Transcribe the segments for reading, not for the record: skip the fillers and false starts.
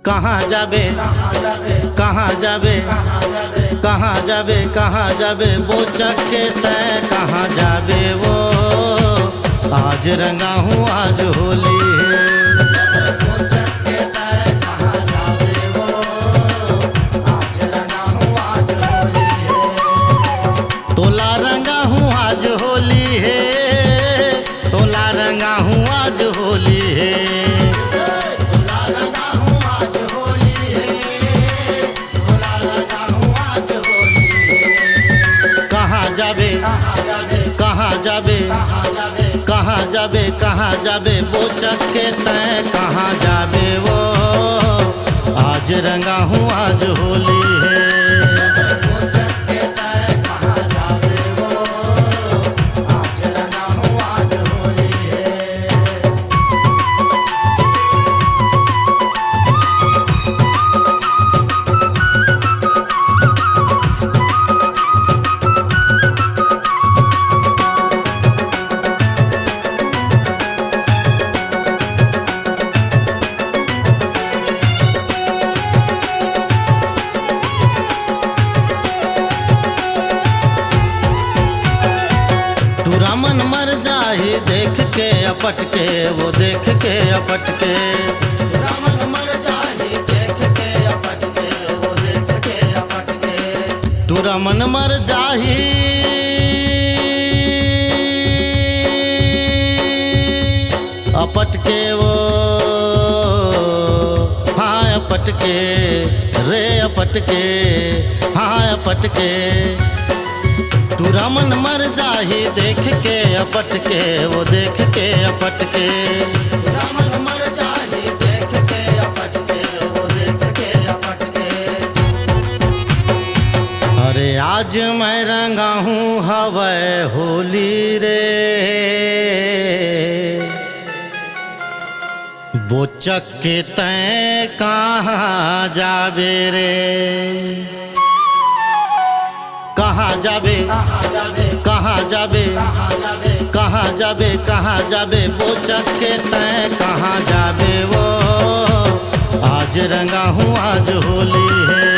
कहाँ जाबे कहाँ जाबे कहाँ जाबे कहाँ जाबे बोचक के तय कहाँ जाबे वो आज रंगा हूँ आज होली है। तोला रंगा हूँ आज होली है, तोला रंगा हूँ आज होली है। कहाँ जाबे कहाँ जाबे कहाँ जाबे कहाँ जाबे बोचक के तय कहाँ जाबे वो आज रंगा हूँ आज होली है। तुरा मन मर जाही देख के अपट के वो देख के अपट के। तुरा मन मर जाही देख के अपट के वो देख के अपट के। तुरा मन मर जाही अपट के वो हाँ अपट के रे अपट के हाँ अपट के। तुरा मन मर जाही देख के अपट के वो देख के अपट के। तुरा मन मर जाही देख के अपट के वो देख के अपट के। अरे आज मैं रंगा हूँ हवै होली रे, बोचक के तय कहाँ जाबे रे। कहाँ जाबे कहाँ जाबे कहाँ जाबे कहाँ जाबे बोचक के तय कहाँ जाबे वो आज रंगा हूँ आज होली है।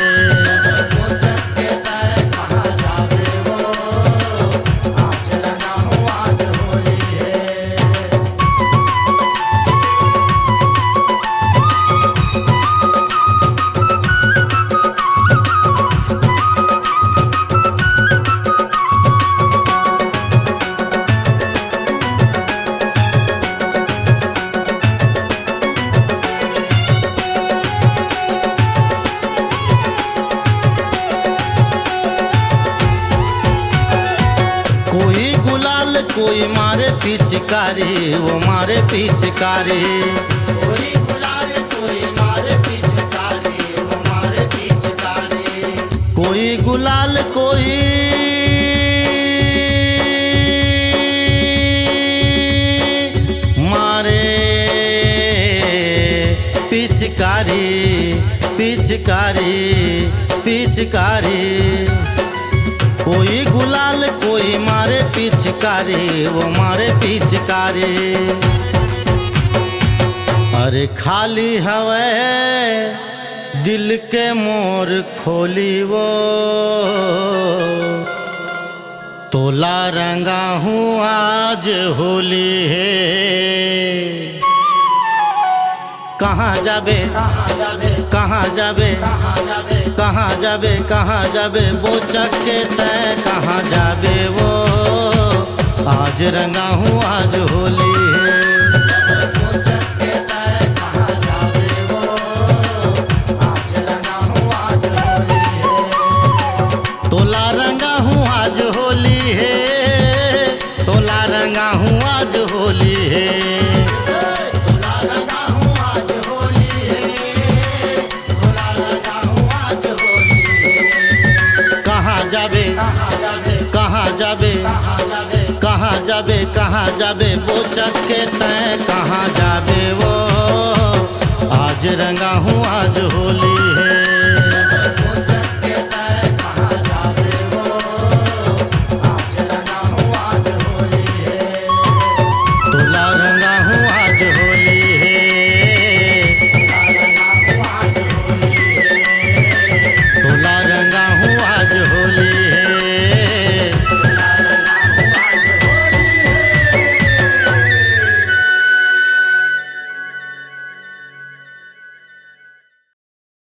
कोई गुलाल कोई मारे पिचकारी वो मारे पिचकारी। कोई गुलाल कोई मारे पिचकारी वो मारे पिचकारी। कोई गुलाल कोई मारे पिचकारी पिचकारी पिचकारी। कोई गुलाल कोई मारे पिचकारी वो मारे पिचकारी। अरे खाली हवे दिल के मोर खोली वो तोला रंगा हूँ आज होली है। कहाँ जाबे कहाँ जाबे कहाँ जाबे कहाँ जाबे बोचक के तय कहाँ जाबे वो आज रंगा हूँ आज होली है। तोला रंगा हूँ आज होली है, तोला रंगा हूँ आज होली है। कहाँ जाबे कहाँ जाबे कहाँ जाबे कहाँ जाबे बोचक के तय कहाँ जाबे वो आज रंगा